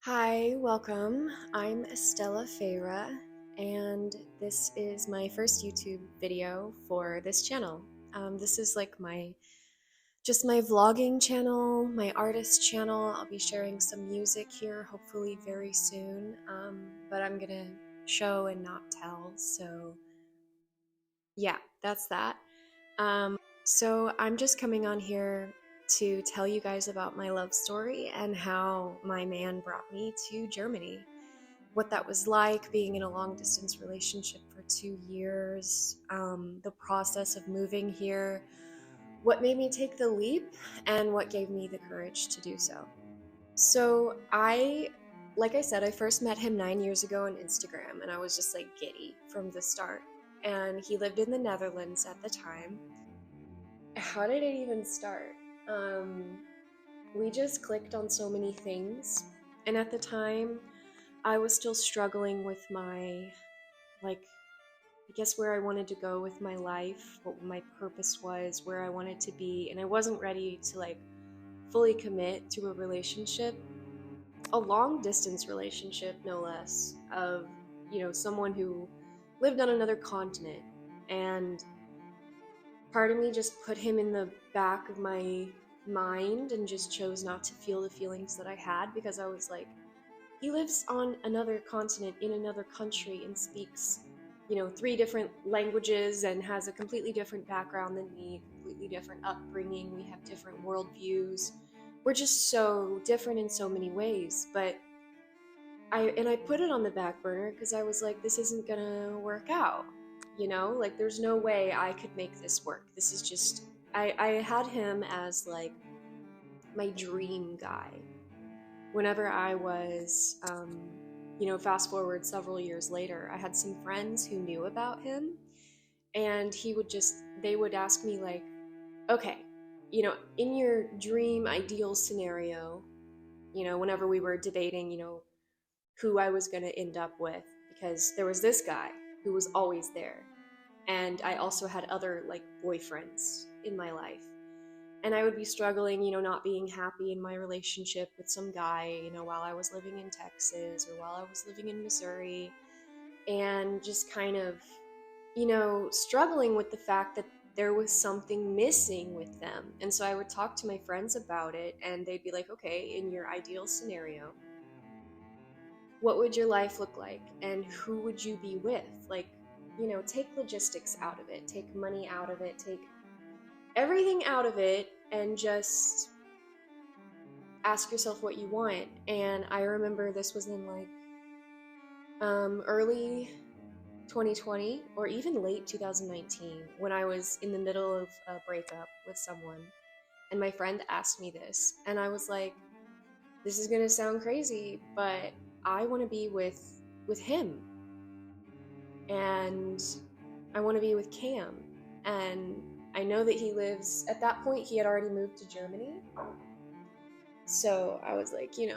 Hi, welcome. I'm Estella Feyra, and this is my first YouTube video for this channel. This is like my vlogging channel, my artist channel. I'll be sharing some music here, hopefully very soon. But I'm gonna show and not tell. So yeah, that's that. So I'm just coming on here to tell you guys about my love story and how my man brought me to Germany. What that was like being in a long distance relationship for 2 years, the process of moving here, what made me take the leap, and what gave me the courage to do so. So, like I said, I first met him 9 years ago on Instagram, and I was just like giddy from the start. And he lived in the Netherlands at the time. How did it even start? Um, we just clicked on so many things. And at the time, I was still struggling with like, I guess where I wanted to go with my life, what my purpose was, where I wanted to be. And I wasn't ready to like fully commit to a relationship, a long distance relationship, no less, of, someone who lived on another continent. And part of me just put him in the back of my mind and just chose not to feel the feelings that I had because I was like, he lives on another continent in another country and speaks, three different languages and has a completely different background than me, completely different upbringing. We have different worldviews. We're just so different in so many ways. But I put it on the back burner because I was like, this isn't gonna work out. Like there's no way I could make this work. This is just I had him as like my dream guy. Whenever I was fast forward several years later, I had some friends who knew about him, and they would ask me like, okay, in your dream ideal scenario, whenever we were debating, who I was going to end up with, because there was this guy who was always there. And I also had other like boyfriends in my life. And I would be struggling, not being happy in my relationship with some guy, while I was living in Texas or while I was living in Missouri, and just kind of, struggling with the fact that there was something missing with them. And so I would talk to my friends about it, and they'd be like, okay, in your ideal scenario, what would your life look like and who would you be with? Like, take logistics out of it, take money out of it, take everything out of it, and just ask yourself what you want. And I remember this was in like early 2020 or even late 2019 when I was in the middle of a breakup with someone. And my friend asked me this, and I was like, this is gonna sound crazy, but I want to be with him, and I want to be with Cam. And I know that he lives, at that point, he had already moved to Germany. So I was like, he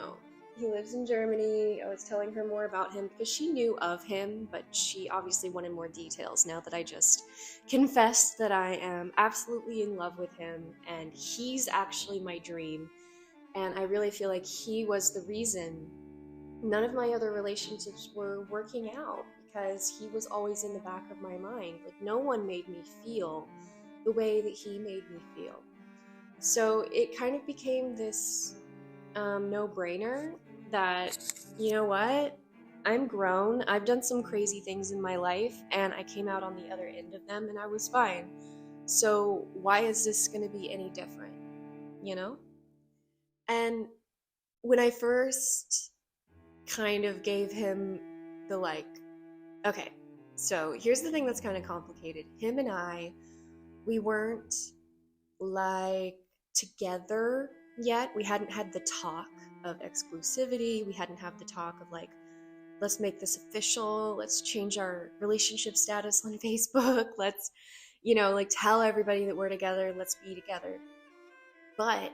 lives in Germany. I was telling her more about him because she knew of him, but she obviously wanted more details now that I just confessed that I am absolutely in love with him and he's actually my dream. And I really feel like he was the reason none of my other relationships were working out, because he was always in the back of my mind. Like, no one made me feel the way that he made me feel. So it kind of became this no-brainer that, you know what? I'm grown. I've done some crazy things in my life, and I came out on the other end of them, and I was fine. So why is this going to be any different? You know? And when I first kind of gave him the like, okay, so here's the thing that's kind of complicated. Him and we weren't like together yet. We hadn't had the talk of exclusivity. We hadn't had the talk of like, let's make this official. Let's change our relationship status on Facebook. Let's, like tell everybody that we're together. Let's be together. But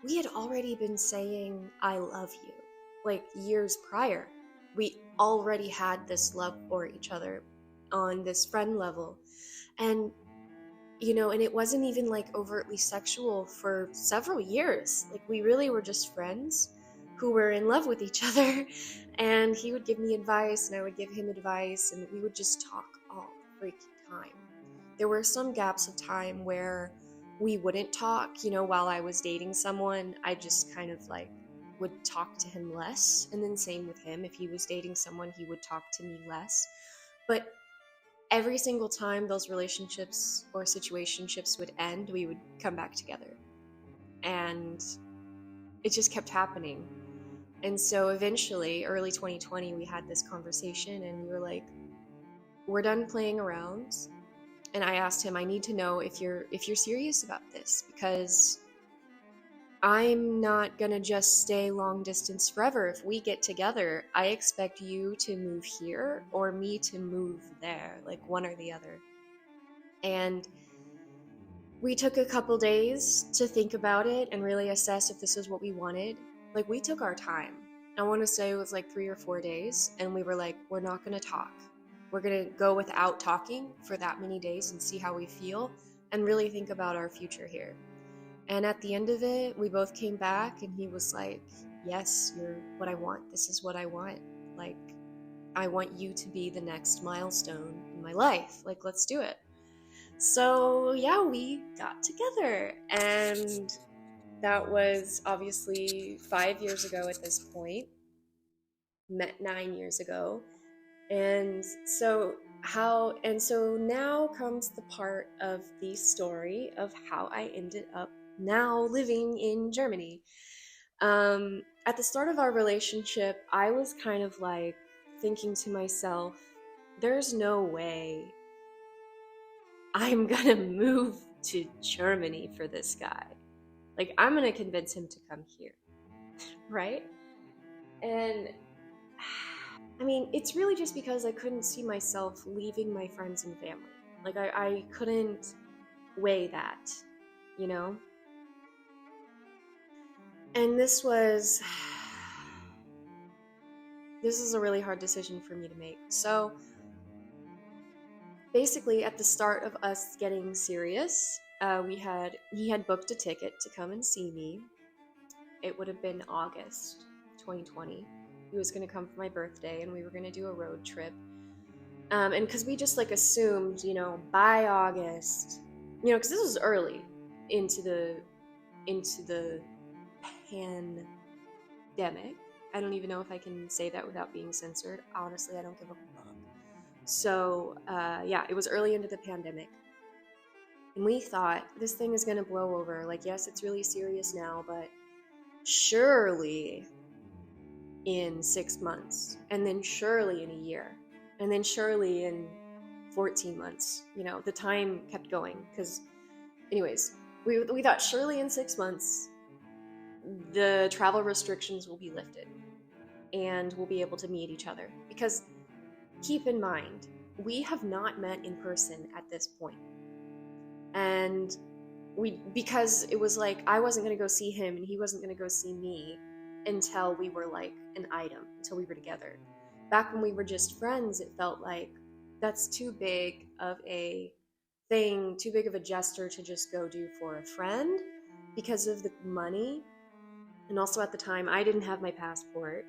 we had already been saying, I love you, like years prior. We already had this love for each other on this friend level. And and it wasn't even like overtly sexual for several years. Like, we really were just friends. who were in love with each other. And he would give me advice and I would give him advice, and we would just talk all the freaking time. There were some gaps of time where we wouldn't talk, while I was dating someone. I just kind of like would talk to him less. And then same with him. If he was dating someone, he would talk to me less. But every single time those relationships or situationships would end, we would come back together. And it just kept happening. And so eventually, early 2020, we had this conversation and we were like, we're done playing around. And I asked him, I need to know if you're serious about this, because I'm not gonna just stay long distance forever. If we get together, I expect you to move here or me to move there, like one or the other. And we took a couple days to think about it and really assess if this is what we wanted. Like, we took our time. I want to say it was like 3 or 4 days, and we were like, we're not going to talk. We're going to go without talking for that many days and see how we feel and really think about our future here. And at the end of it, we both came back and he was like, yes, you're what I want. This is what I want. Like, I want you to be the next milestone in my life. Like, let's do it. So yeah, we got together, and that was obviously 5 years ago at this point. Met 9 years ago. And so now comes the part of the story of how I ended up now living in Germany. At the start of our relationship, I was kind of like thinking to myself, there's no way I'm gonna move to Germany for this guy. Like, I'm gonna convince him to come here, right? And I mean, it's really just because I couldn't see myself leaving my friends and family. Like, I couldn't weigh that, you know? And this is a really hard decision for me to make. So basically, at the start of us getting serious, he had booked a ticket to come and see me. It would have been August 2020. He was going to come for my birthday, and we were going to do a road trip. And because we just like assumed, by August, because this was early into the pandemic. I don't even know if I can say that without being censored. Honestly, I don't give a fuck. So yeah, it was early into the pandemic. And we thought, this thing is going to blow over. Like, yes, it's really serious now, but surely in 6 months, and then surely in a year, and then surely in 14 months. The time kept going. Because, anyways, we thought surely in 6 months, the travel restrictions will be lifted and we'll be able to meet each other. Because keep in mind, we have not met in person at this point. And because it was like, I wasn't going to go see him and he wasn't going to go see me until we were like an item, until we were together. Back when we were just friends, it felt like that's too big of a thing, too big of a gesture to just go do for a friend because of the money. And also at the time, I didn't have my passport,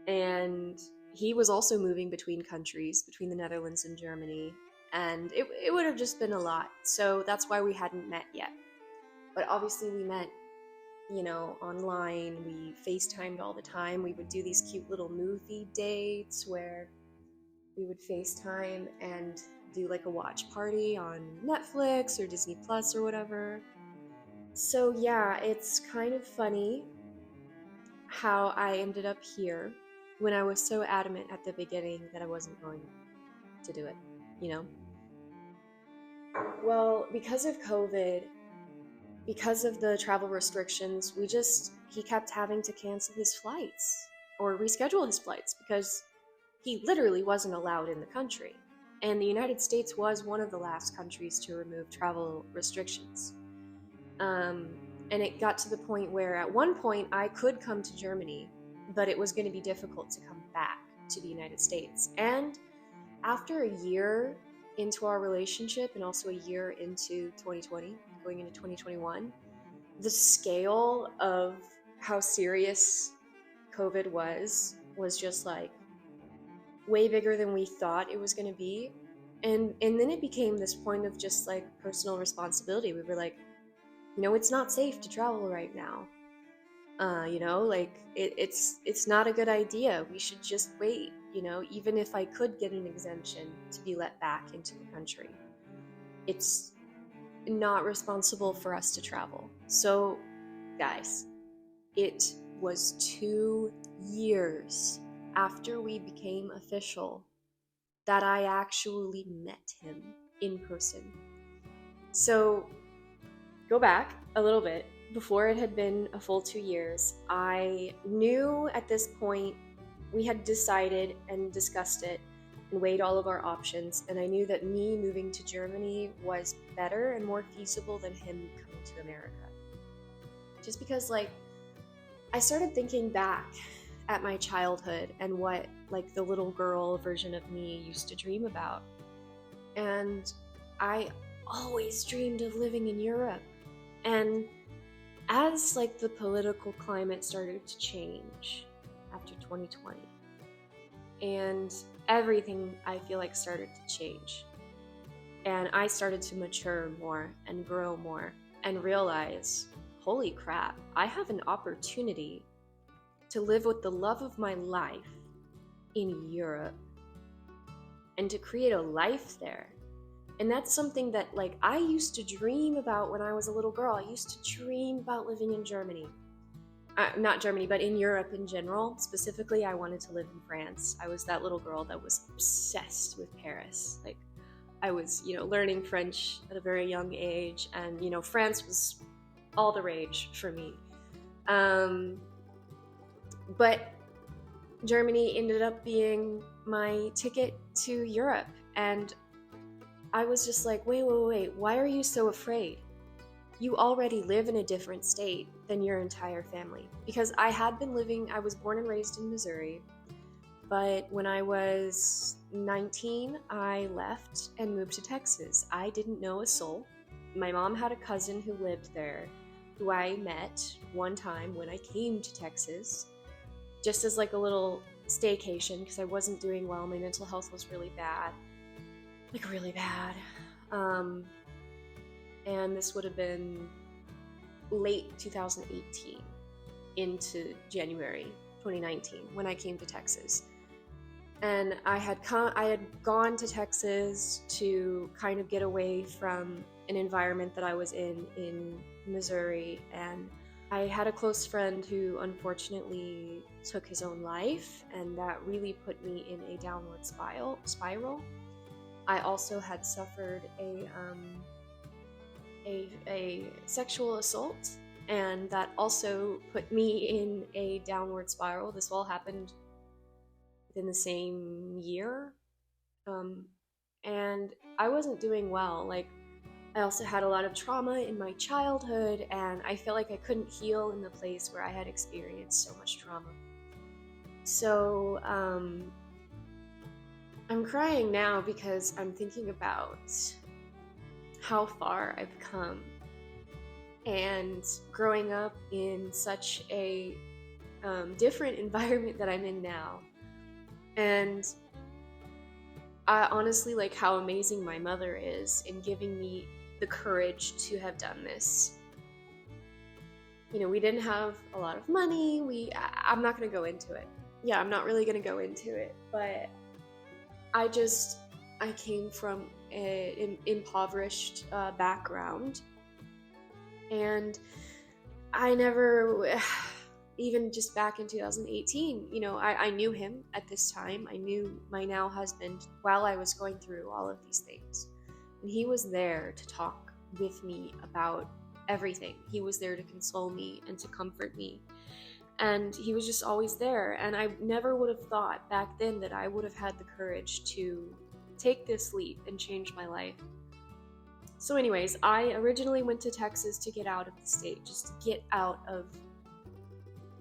and he was also moving between countries, between the Netherlands and Germany, and it would have just been a lot. So that's why we hadn't met yet. But obviously we met, online. We FaceTimed all the time. We would do these cute little movie dates where we would FaceTime and do like a watch party on Netflix or Disney Plus or whatever. So yeah, it's kind of funny how I ended up here when I was so adamant at the beginning that I wasn't going to do it, Well, because of COVID, because of the travel restrictions, he kept having to cancel his flights or reschedule his flights because he literally wasn't allowed in the country. And the United States was one of the last countries to remove travel restrictions. And it got to the point where at one point I could come to Germany, but it was going to be difficult to come back to the United States. And after a year into our relationship and also a year into 2020, going into 2021, the scale of how serious COVID was just like way bigger than we thought it was going to be. And then it became this point of just like personal responsibility. We were like, it's not safe to travel right now. Like it's not a good idea. We should just wait, even if I could get an exemption to be let back into the country. It's not responsible for us to travel. So, guys, it was 2 years after we became official that I actually met him in person. So, go back a little bit. Before it had been a full 2 years, I knew at this point we had decided and discussed it and weighed all of our options, and I knew that me moving to Germany was better and more feasible than him coming to America. Just because, like, I started thinking back at my childhood and what, like, the little girl version of me used to dream about. And I always dreamed of living in Europe. And as, like, the political climate started to change after 2020, and everything, I feel like, started to change, and I started to mature more and grow more and realize, holy crap, I have an opportunity to live with the love of my life in Europe and to create a life there. And that's something that, like, I used to dream about when I was a little girl. I used to dream about living in Germany. Not Germany, but in Europe in general. Specifically, I wanted to live in France. I was that little girl that was obsessed with Paris. Like, I was, learning French at a very young age, and, France was all the rage for me. But Germany ended up being my ticket to Europe, and I was just like, wait, why are you so afraid? You already live in a different state than your entire family. Because I was born and raised in Missouri, but when I was 19, I left and moved to Texas. I didn't know a soul. My mom had a cousin who lived there, who I met one time when I came to Texas, just as like a little staycation, because I wasn't doing well. My mental health was really bad. Like, really bad. And this would have been late 2018 into January 2019 when I came to Texas. And I had gone to Texas to kind of get away from an environment that I was in Missouri. And I had a close friend who unfortunately took his own life, and that really put me in a downward spiral. I also had suffered a sexual assault, and that also put me in a downward spiral. This all happened within the same year, and I wasn't doing well. Like, I also had a lot of trauma in my childhood, and I felt like I couldn't heal in the place where I had experienced so much trauma. So I'm crying now because I'm thinking about how far I've come, and growing up in such a different environment that I'm in now. And I honestly, like, how amazing my mother is in giving me the courage to have done this. We didn't have a lot of money. I'm not going to go into it. Yeah, I'm not really going to go into it, but I came from an impoverished background, and I never, even just back in 2018, I knew him at this time. I knew my now husband while I was going through all of these things, and he was there to talk with me about everything. He was there to console me and to comfort me. And he was just always there. And I never would have thought back then that I would have had the courage to take this leap and change my life. So anyways, I originally went to Texas to get out of the state, just to get out of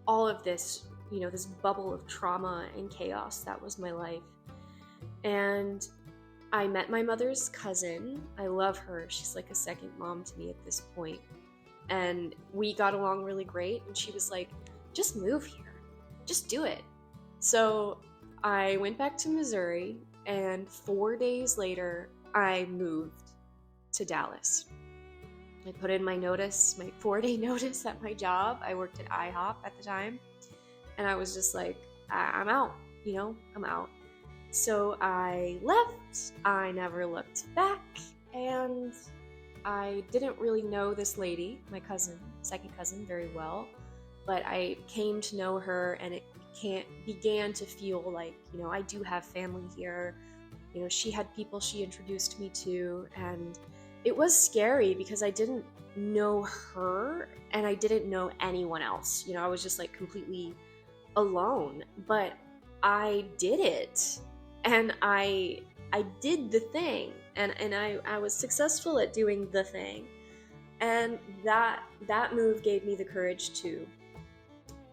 all of this, this bubble of trauma and chaos that was my life. And I met my mother's cousin. I love her. She's like a second mom to me at this point. And we got along really great. And she was like, just move here. just do it. So I went back to Missouri, and 4 days later, I moved to Dallas. I put in my notice, my 4-day notice at my job. I worked at IHOP at the time, and I was just like, I'm out, I'm out. So I left, I never looked back, and I didn't really know this lady, my cousin, second cousin, very well, but I came to know her, and it began to feel like, I do have family here. She had people she introduced me to, and it was scary because I didn't know her and I didn't know anyone else. I was just like completely alone, but I did it, and I did the thing, and I was successful at doing the thing, and that move gave me the courage to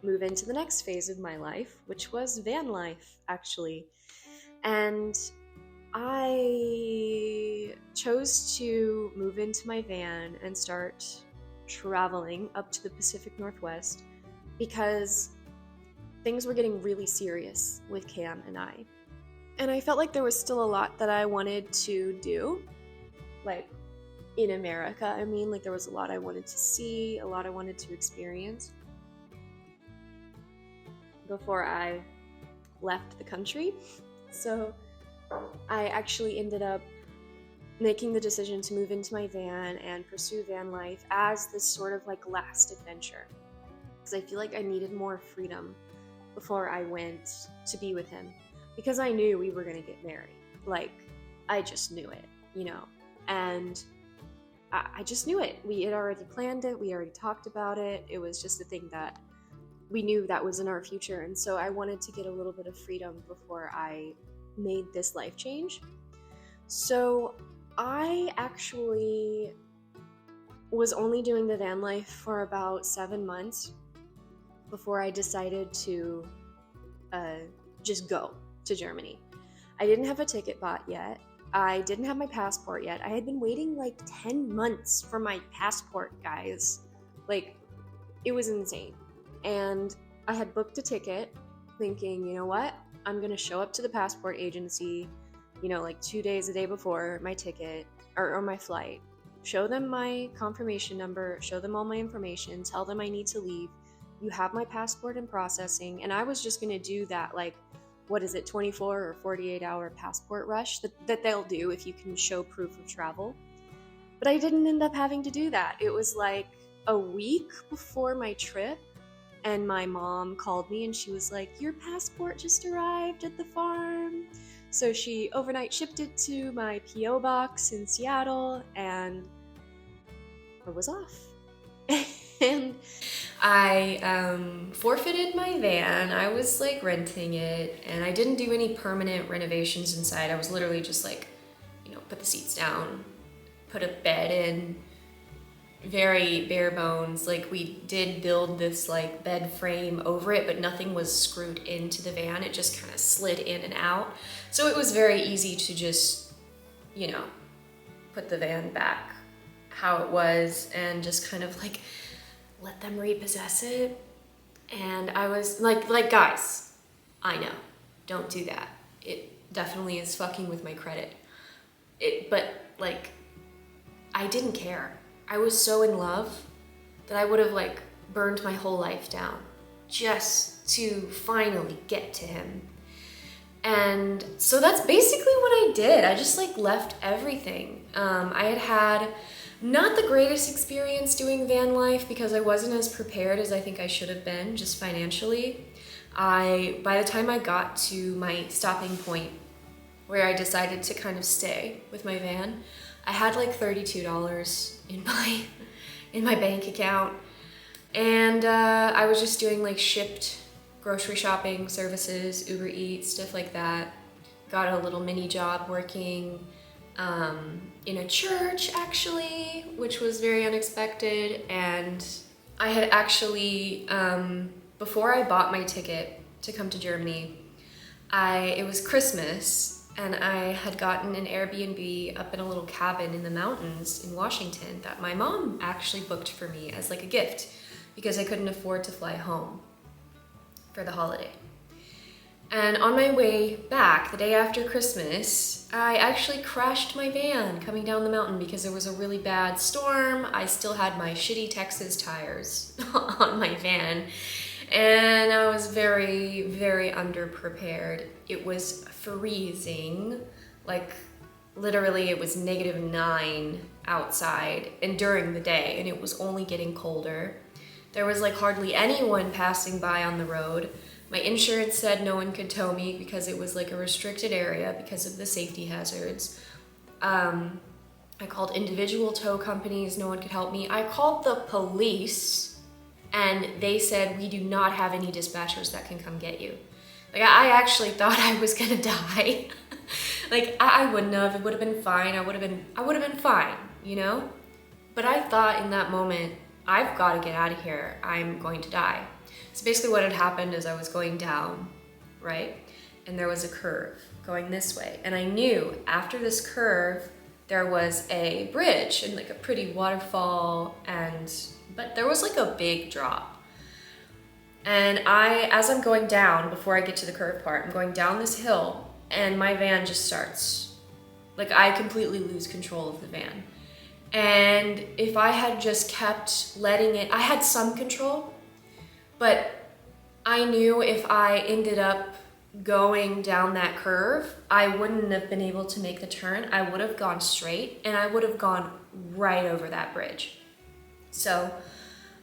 move into the next phase of my life, which was van life, actually. And I chose to move into my van and start traveling up to the Pacific Northwest because things were getting really serious with Cam and I. And I felt like there was still a lot that I wanted to do, like in America. I mean, like there was a lot I wanted to see, a lot I wanted to experience before I left the country. So I actually ended up making the decision to move into my van and pursue van life as this sort of like last adventure, because I feel like I needed more freedom before I went to be with him, because I knew we were going to get married. Like, I just knew it, and I just knew it. We had already planned it. We already talked about it. It was just a thing that we knew that was in our future. And so I wanted to get a little bit of freedom before I made this life change. So I actually was only doing the van life for about 7 months before I decided to just go to Germany. I didn't have a ticket bought yet. I didn't have my passport yet. I had been waiting like 10 months for my passport, guys. Like, it was insane. And I had booked a ticket thinking, you know what? I'm going to show up to the passport agency, like 2 days, a day before my ticket or my flight, show them my confirmation number, show them all my information, tell them I need to leave. You have my passport in processing. And I was just going to do that, like, 24 or 48 hour passport rush that they'll do if you can show proof of travel. But I didn't end up having to do that. It was like a week before my trip, and my mom called me and she was like, your passport just arrived at the farm. So she overnight shipped it to my P.O. box in Seattle, and I was off. And I forfeited my van. I was like renting it, and I didn't do any permanent renovations inside. I was literally just like, put the seats down, put a bed in, very bare bones. Like, we did build this like bed frame over it, but nothing was screwed into the van. It just kind of slid in and out. So it was very easy to just, put the van back how it was and just kind of like let them repossess it. And I was like, guys, I know, don't do that. It definitely is fucking with my credit. But like, I didn't care. I was so in love that I would have like burned my whole life down just to finally get to him. And so that's basically what I did. I just like left everything. I had not the greatest experience doing van life because I wasn't as prepared as I think I should have been, just financially. By the time I got to my stopping point where I decided to kind of stay with my van, I had like $32 in my bank account, and I was just doing like shipped grocery shopping services, Uber Eats, stuff like that. Got a little mini job working in a church, actually, which was very unexpected. And I had actually, before I bought my ticket to come to Germany, it was Christmas, and I had gotten an Airbnb up in a little cabin in the mountains in Washington that my mom actually booked for me as like a gift because I couldn't afford to fly home. for the holiday. And on my way back, the day after Christmas, I actually crashed my van coming down the mountain because there was a really bad storm. I still had my shitty Texas tires on my van, and I was very, very underprepared. It was freezing, like literally it was -9 outside and during the day, and it was only getting colder. There was like hardly anyone passing by on the road. My insurance said no one could tow me because it was like a restricted area because of the safety hazards. I called individual tow companies, no one could help me. I called the police and they said, we do not have any dispatchers that can come get you. Like I actually thought I was gonna die. Like I wouldn't have, it would have been fine. I would have been fine, you know? But I thought in that moment, I've got to get out of here. I'm going to die. So basically what had happened is I was going down, right? And there was a curve going this way. And I knew after this curve, there was a bridge and like a pretty waterfall, but there was like a big drop. And as I'm going down, before I get to the curve part, I'm going down this hill and my van just starts, like I completely lose control of the van. And if I had just kept letting it, I had some control, but I knew if I ended up going down that curve, I wouldn't have been able to make the turn. I would have gone straight and I would have gone right over that bridge. So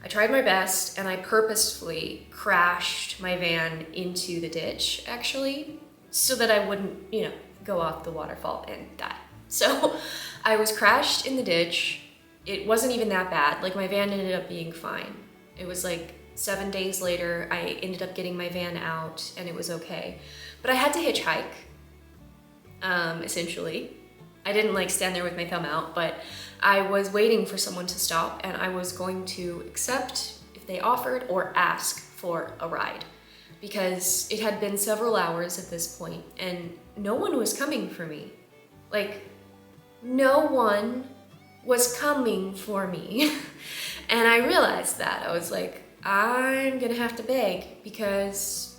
I tried my best and I purposefully crashed my van into the ditch actually, so that I wouldn't, go off the waterfall and die. So I was crashed in the ditch. It wasn't even that bad. Like my van ended up being fine. It was like 7 days later, I ended up getting my van out and it was okay. But I had to hitchhike, essentially. I didn't like stand there with my thumb out, but I was waiting for someone to stop and I was going to accept if they offered or ask for a ride, because it had been several hours at this point and no one was coming for me. Like, no one was coming for me. And I realized that. I was like, I'm gonna have to beg because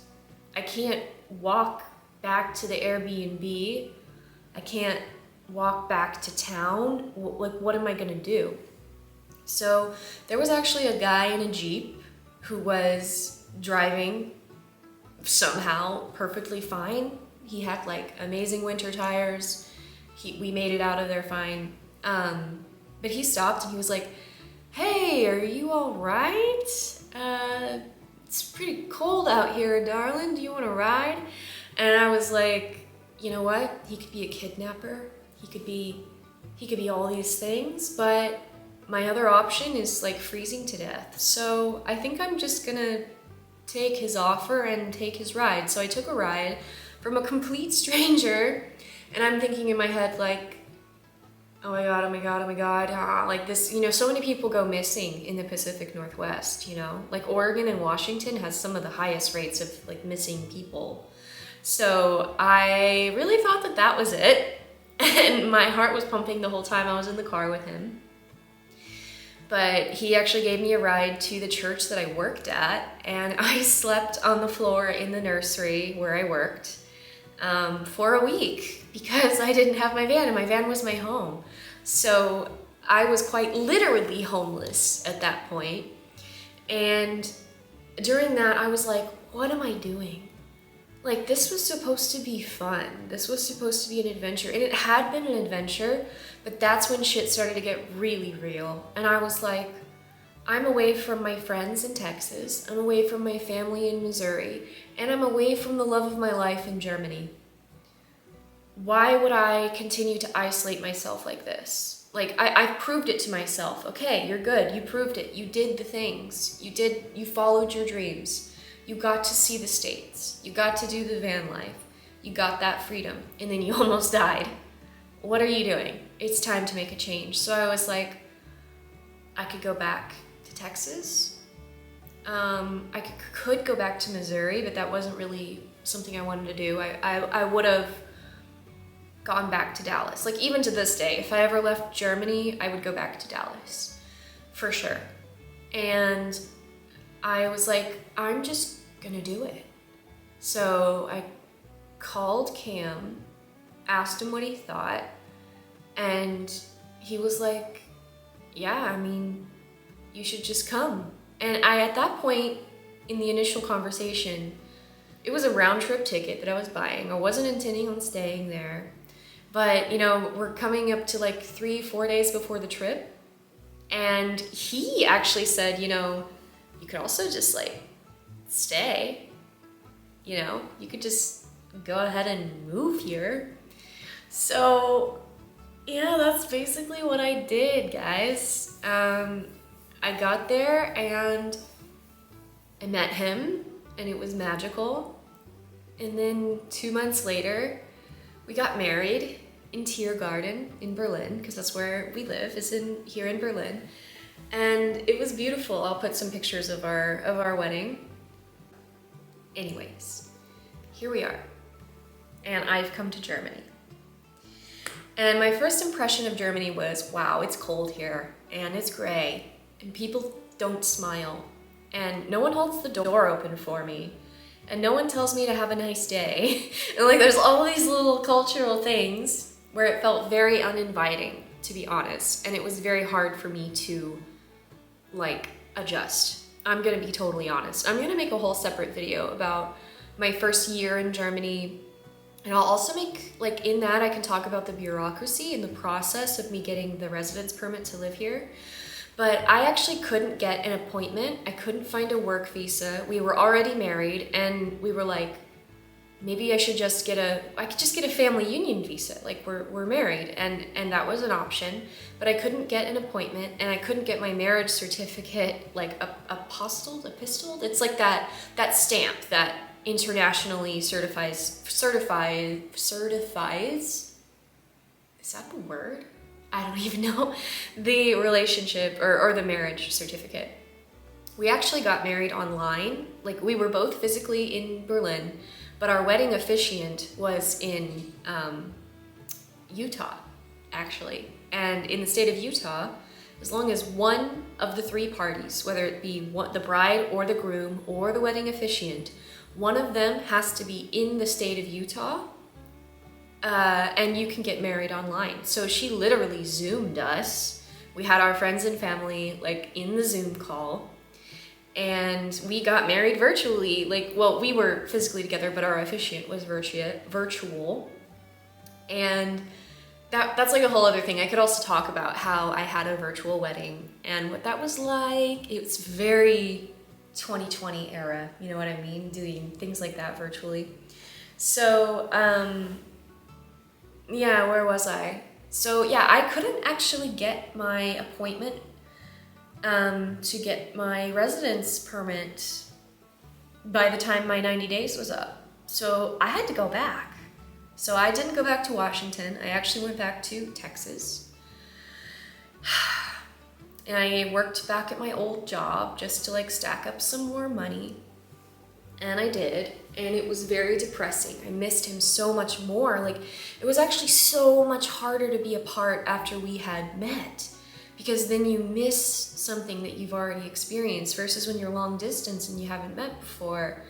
I can't walk back to the Airbnb. I can't walk back to town. Like, what am I gonna do? So there was actually a guy in a Jeep who was driving somehow perfectly fine. He had like amazing winter tires. We made it out of there fine. But he stopped and he was like, hey, are you all right? It's pretty cold out here, darling. Do you want to ride? And I was like, you know what? He could be a kidnapper. He could be all these things, but my other option is like freezing to death. So I think I'm just gonna take his offer and take his ride. So I took a ride from a complete stranger, and I'm thinking in my head like, oh my God, oh my God, oh my God. Like this, so many people go missing in the Pacific Northwest, like Oregon and Washington has some of the highest rates of like missing people. So I really thought that that was it. And my heart was pumping the whole time I was in the car with him. But he actually gave me a ride to the church that I worked at, and I slept on the floor in the nursery where I worked for a week because I didn't have my van, and my van was my home. So I was quite literally homeless at that point. And during that, I was like, what am I doing? Like, this was supposed to be fun. This was supposed to be an adventure. And it had been an adventure, but that's when shit started to get really real. And I was like, I'm away from my friends in Texas. I'm away from my family in Missouri. And I'm away from the love of my life in Germany. Why would I continue to isolate myself like this? Like, I proved it to myself. Okay, you're good. You proved it. You did the things. You followed your dreams. You got to see the States. You got to do the van life. You got that freedom. And then you almost died. What are you doing? It's time to make a change. So I was like, I could go back to Texas. I could go back to Missouri, but that wasn't really something I wanted to do. I would have gone back to Dallas. Like, even to this day, if I ever left Germany, I would go back to Dallas, for sure. And I was like, I'm just gonna do it. So I called Cam, asked him what he thought, and he was like, yeah, I mean, you should just come. And at that point in the initial conversation, it was a round trip ticket that I was buying. I wasn't intending on staying there. But, you know, we're coming up to like 3-4 days before the trip. And he actually said, you know, you could also just like stay. You know, you could just go ahead and move here. So, yeah, that's basically what I did, guys. I got there and I met him, and it was magical. And then 2 months later, we got married in Tiergarten in Berlin, because that's where we live, is here in Berlin. And it was beautiful. I'll put some pictures of our wedding. Anyways, here we are. And I've come to Germany. And my first impression of Germany was, wow, it's cold here, and it's gray, and people don't smile, and no one holds the door open for me, and no one tells me to have a nice day. And like, there's all these little cultural things where it felt very uninviting, to be honest, and it was very hard for me to like adjust. I'm gonna be totally honest. I'm gonna make a whole separate video about my first year in Germany. And I'll also make, like, in that I can talk about the bureaucracy and the process of me getting the residence permit to live here. But I actually couldn't get an appointment. I couldn't find a work visa. We were already married, and we were like, maybe I could just get a family union visa. Like, we're married, and that was an option. But I couldn't get an appointment, and I couldn't get my marriage certificate, like apostilled. It's like that stamp that internationally certifies, is that the word? I don't even know. The relationship or the marriage certificate. We actually got married online. Like, we were both physically in Berlin, but our wedding officiant was in Utah, actually. And in the state of Utah, as long as one of the three parties, whether it be the bride or the groom or the wedding officiant, one of them has to be in the state of Utah, and you can get married online. So she literally Zoomed us. We had our friends and family like in the Zoom call, and we got married virtually. Like, well, we were physically together, but our officiant was virtual. And that's like a whole other thing. I could also talk about how I had a virtual wedding and what that was like. It's very 2020 era, you know what I mean? Doing things like that virtually. So, yeah, where was I? So yeah, I couldn't actually get my appointment to get my residence permit by the time my 90 days was up. So I had to go back. So I didn't go back to Washington. I actually went back to Texas. And I worked back at my old job just to like stack up some more money. And I did, and it was very depressing. I missed him so much more. Like, it was actually so much harder to be apart after we had met, because then you miss something that you've already experienced versus when you're long distance and you haven't met before.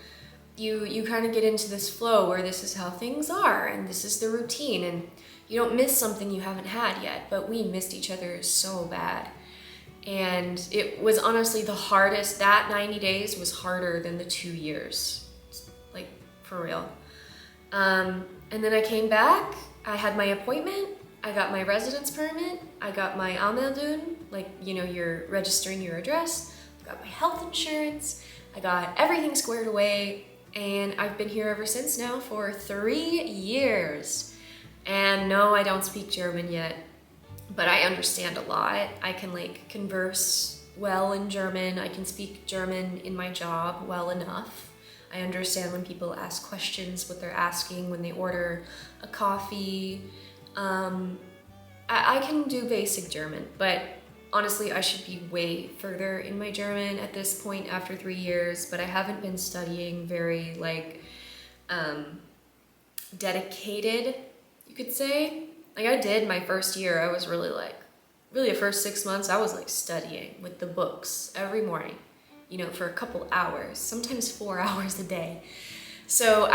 You kind of get into this flow where this is how things are and this is the routine, and you don't miss something you haven't had yet. But we missed each other so bad. And it was honestly the hardest. That 90 days was harder than the 2 years, like, for real. And then I came back, I had my appointment, I got my residence permit, I got my Anmeldung, like, you know, you're registering your address, I got my health insurance, I got everything squared away, and I've been here ever since now for 3 years. And no, I don't speak German yet, but I understand a lot. I can like converse well in German. I can speak German in my job well enough. I understand when people ask questions, what they're asking, when they order a coffee. I can do basic German, but honestly, I should be way further in my German at this point after 3 years, but I haven't been studying very like dedicated, you could say. Like, I did my first year, I was really the first 6 months, I was like studying with the books every morning. you know, for a couple hours, sometimes 4 hours a day. So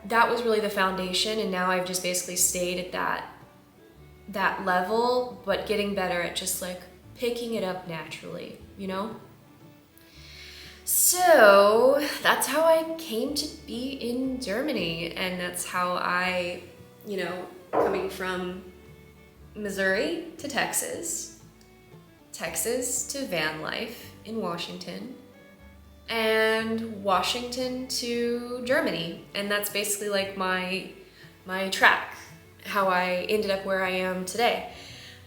that was really the foundation, and now I've just basically stayed at that level, but getting better at just like picking it up naturally, you know? So that's how I came to be in Germany, and that's how I, you know, coming from Missouri to Texas, Texas to van life in Washington, and Washington to Germany. And that's basically like my track, how I ended up where I am today.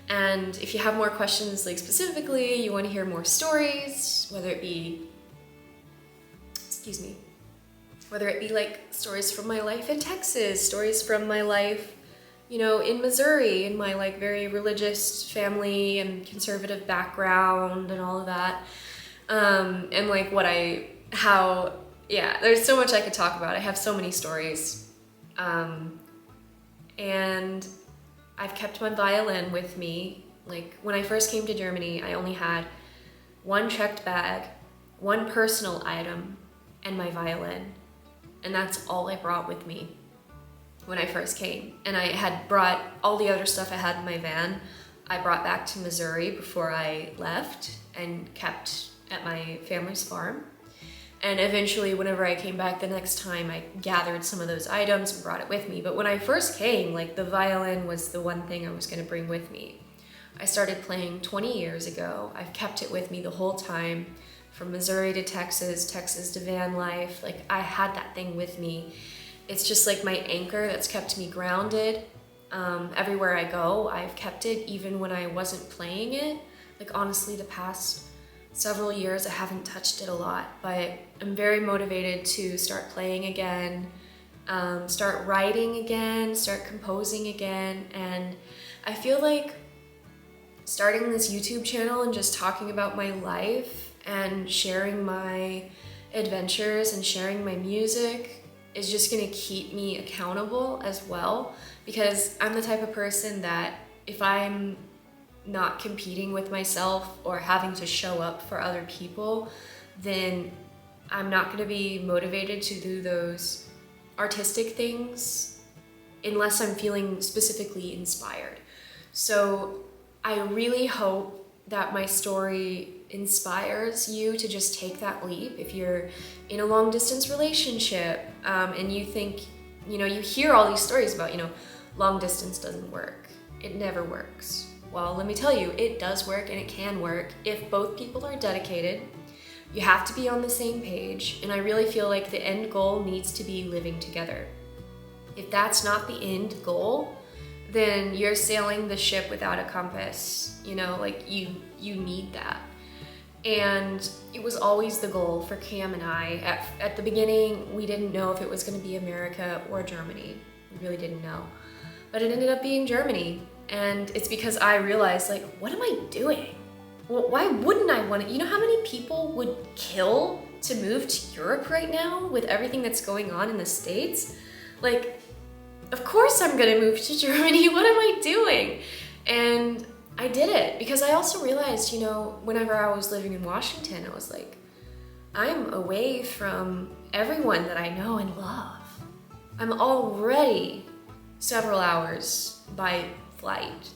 And if you have more questions, like specifically, you want to hear more stories, whether it be like stories from my life in Texas, stories from my life, you know, in Missouri, in my like very religious family and conservative background and all of that. And like there's so much I could talk about. I have so many stories. And I've kept my violin with me. Like when I first came to Germany, I only had one checked bag, one personal item, and my violin. And that's all I brought with me when I first came. And I had brought all the other stuff I had in my van. I brought back to Missouri before I left and kept at my family's farm. And eventually, whenever I came back the next time, I gathered some of those items and brought it with me. But when I first came, like the violin was the one thing I was gonna bring with me. I started playing 20 years ago. I've kept it with me the whole time, from Missouri to Texas, Texas to van life. Like I had that thing with me. It's just like my anchor that's kept me grounded. Everywhere I go, I've kept it even when I wasn't playing it. Like honestly, the past several years, I haven't touched it a lot, but I'm very motivated to start playing again, start writing again, start composing again. And I feel like starting this YouTube channel and just talking about my life and sharing my adventures and sharing my music is just gonna keep me accountable as well, because I'm the type of person that if I'm not competing with myself or having to show up for other people, then I'm not gonna be motivated to do those artistic things unless I'm feeling specifically inspired. So I really hope that my story inspires you to just take that leap. If you're in a long distance relationship and you think, you know, you hear all these stories about, you know, long distance doesn't work. It never works. Well, let me tell you, it does work, and it can work if both people are dedicated. You have to be on the same page, and I really feel like the end goal needs to be living together. If that's not the end goal, then you're sailing the ship without a compass. You know, like you need that. And it was always the goal for Cam and I. At the beginning, we didn't know if it was going to be America or Germany. We really didn't know. But it ended up being Germany. And it's because I realized, like, what am I doing? Well, why wouldn't I want to? You know how many people would kill to move to Europe right now with everything that's going on in the States? Like, of course I'm gonna move to Germany. What am I doing? And I did it because I also realized, you know, whenever I was living in Washington, I was like, I'm away from everyone that I know and love. I'm already several hours by flight,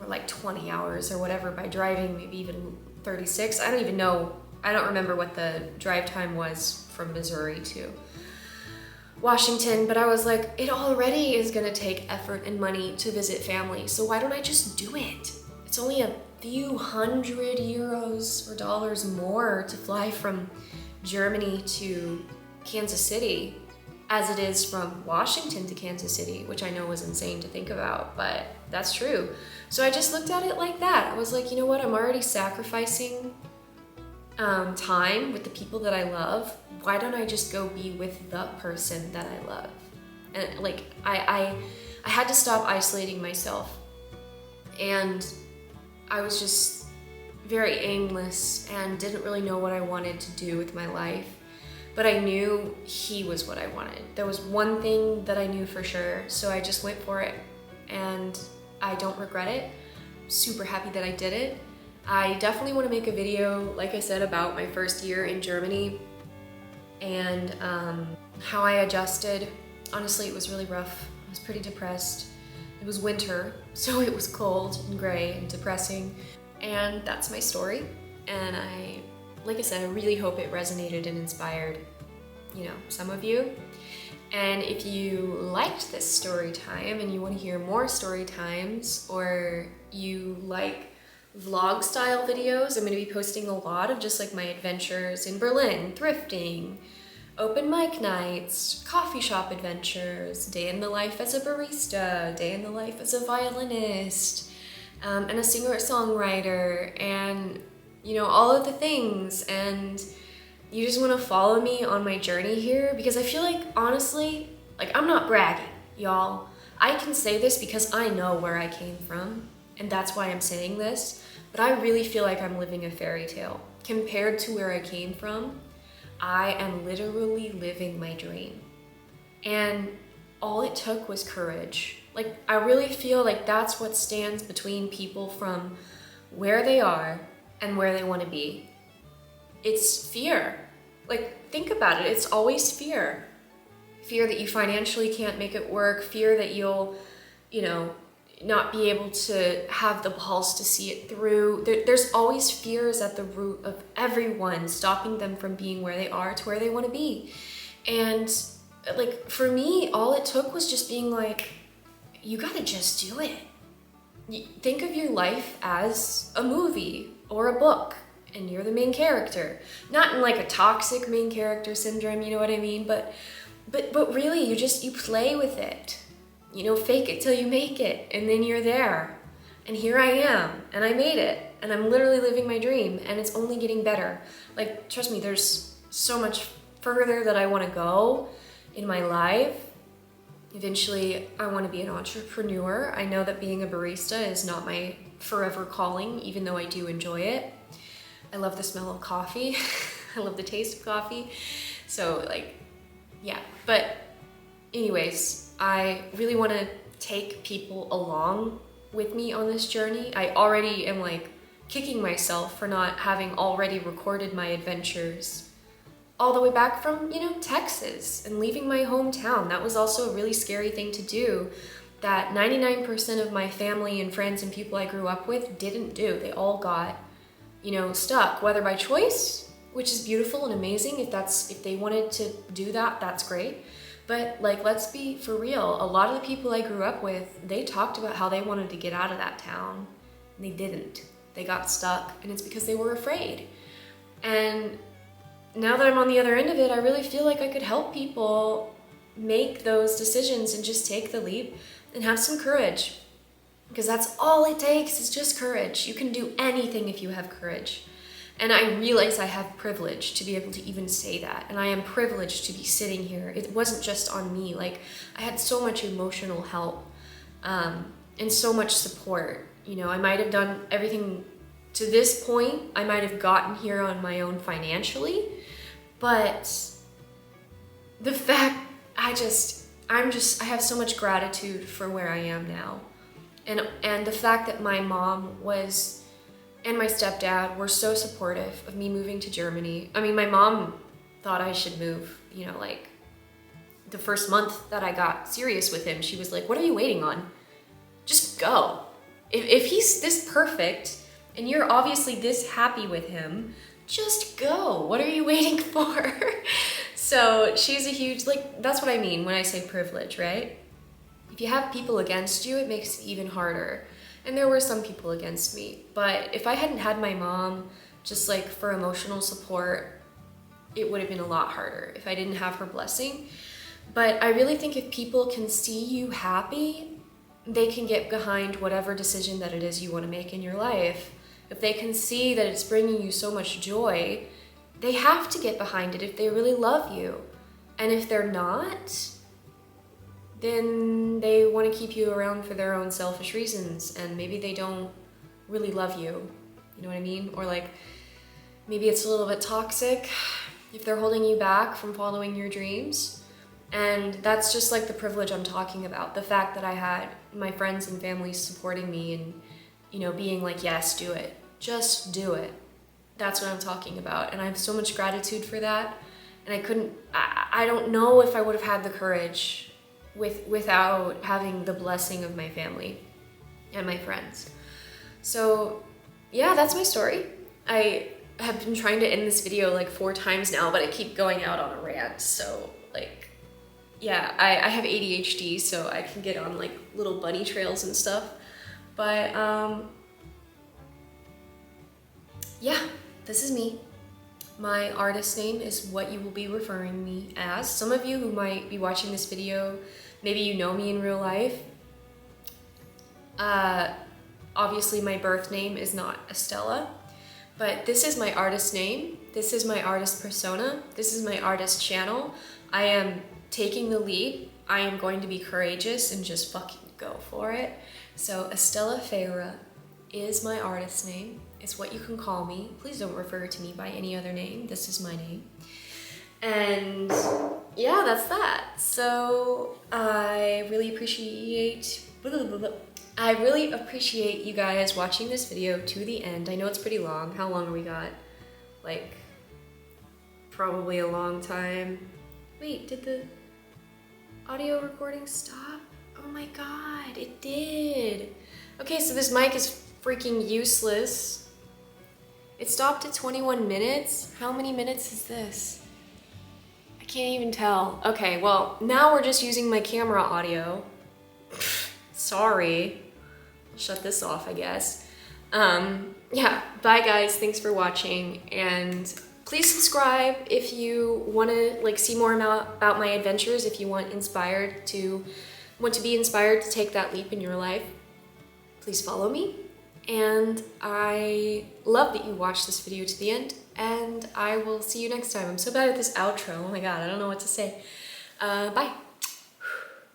or like 20 hours or whatever by driving, maybe even 36. I don't even know. I don't remember what the drive time was from Missouri to Washington, but I was like, it already is gonna take effort and money to visit family, so why don't I just do it? It's only a few hundred euros or dollars more to fly from Germany to Kansas City as it is from Washington to Kansas City, which I know was insane to think about, but that's true. So I just looked at it like that. I was like, you know what, I'm already sacrificing time with the people that I love. Why don't I just go be with the person that I love? And like, I had to stop isolating myself. And I was just very aimless and didn't really know what I wanted to do with my life. But I knew he was what I wanted. There was one thing that I knew for sure, so I just went for it. And I don't regret it. I'm super happy that I did it. I definitely want to make a video, like I said, about my first year in Germany and how I adjusted. Honestly, it was really rough. I was pretty depressed. It was winter, so it was cold and gray and depressing. And that's my story. And like I said, I really hope it resonated and inspired, some of you. And if you liked this story time and you want to hear more story times, or you like vlog style videos, I'm going to be posting a lot of just like my adventures in Berlin, thrifting, open mic nights, coffee shop adventures, day in the life as a barista, day in the life as a violinist, and a singer-songwriter, and all of the things. And you just want to follow me on my journey here, because I feel like, honestly, like, I'm not bragging, y'all. I can say this because I know where I came from, and that's why I'm saying this, but I really feel like I'm living a fairy tale. Compared to where I came from, I am literally living my dream. And all it took was courage. Like, I really feel like that's what stands between people from where they are and where they want to be. It's fear. Like, think about it. It's always fear. Fear that you financially can't make it work. Fear that you'll, not be able to have the balls to see it through. There's always fears at the root of everyone, stopping them from being where they are to where they want to be. And like, for me, all it took was just being like, you gotta just do it. Think of your life as a movie or a book, and you're the main character. Not in like a toxic main character syndrome, you know what I mean? But really, you play with it. Fake it till you make it, and then you're there. And here I am, and I made it, and I'm literally living my dream, and it's only getting better. Like, trust me, there's so much further that I want to go in my life. Eventually, I want to be an entrepreneur. I know that being a barista is not my forever calling, even though I do enjoy it. I love the smell of coffee. I love the taste of coffee. So, like, yeah. But anyways, I really want to take people along with me on this journey. I already am like kicking myself for not having already recorded my adventures all the way back from, Texas, and leaving my hometown. That was also a really scary thing to do that 99% of my family and friends and people I grew up with didn't do. They all got, stuck, whether by choice, which is beautiful and amazing. If they wanted to do that, that's great. But like, let's be for real. A lot of the people I grew up with, they talked about how they wanted to get out of that town, and they didn't. They got stuck, and it's because they were afraid. And now that I'm on the other end of it, I really feel like I could help people make those decisions and just take the leap and have some courage. Because that's all it takes, is just courage. You can do anything if you have courage. And I realize I have privilege to be able to even say that. And I am privileged to be sitting here. It wasn't just on me. Like, I had so much emotional help and so much support. I might have done everything to this point. I might have gotten here on my own financially. But the fact, I have so much gratitude for where I am now. And the fact that my mom and my stepdad were so supportive of me moving to Germany. I mean, my mom thought I should move, like the first month that I got serious with him. She was like, what are you waiting on? Just go. If he's this perfect and you're obviously this happy with him, just go. What are you waiting for? So she's a huge, that's what I mean when I say privilege, right? If you have people against you, it makes it even harder. And there were some people against me. But if I hadn't had my mom just like for emotional support, it would have been a lot harder if I didn't have her blessing. But I really think if people can see you happy, they can get behind whatever decision that it is you want to make in your life. If they can see that it's bringing you so much joy, they have to get behind it if they really love you. And if they're not, then they want to keep you around for their own selfish reasons, and maybe they don't really love you. You know what I mean? Or like, maybe it's a little bit toxic if they're holding you back from following your dreams. And that's just like the privilege I'm talking about. The fact that I had my friends and family supporting me and, being like, yes, do it. Just do it. That's what I'm talking about. And I have so much gratitude for that. And I don't know if I would have had the courage without having the blessing of my family and my friends. So yeah, that's my story. I have been trying to end this video like 4 times now, but I keep going out on a rant. So like, yeah, I have ADHD, so I can get on like little bunny trails and stuff. But yeah, this is me. My artist name is what you will be referring me as. Some of you who might be watching this video, maybe you know me in real life. Obviously my birth name is not Estella, but this is my artist name. This is my artist persona. This is my artist channel. I am taking the leap. I am going to be courageous and just fucking go for it. So Estella Feyre is my artist name. It's what you can call me. Please don't refer to me by any other name. This is my name. And yeah, that's that. So I really appreciate you guys watching this video to the end. I know it's pretty long. How long have we got? Like, probably a long time. Wait, did the audio recording stop? Oh my god, it did. Okay, so this mic is freaking useless. It stopped at 21 minutes. How many minutes is this? I can't even tell. Okay, well, now we're just using my camera audio. Sorry. I'll shut this off, I guess. Yeah, bye guys, thanks for watching, and please subscribe if you want to like see more about my adventures, if you want to be inspired to take that leap in your life. Please follow me. And I love that you watched this video to the end, and I will see you next time. I'm so bad at this outro. Oh my god, I don't know what to say. Bye.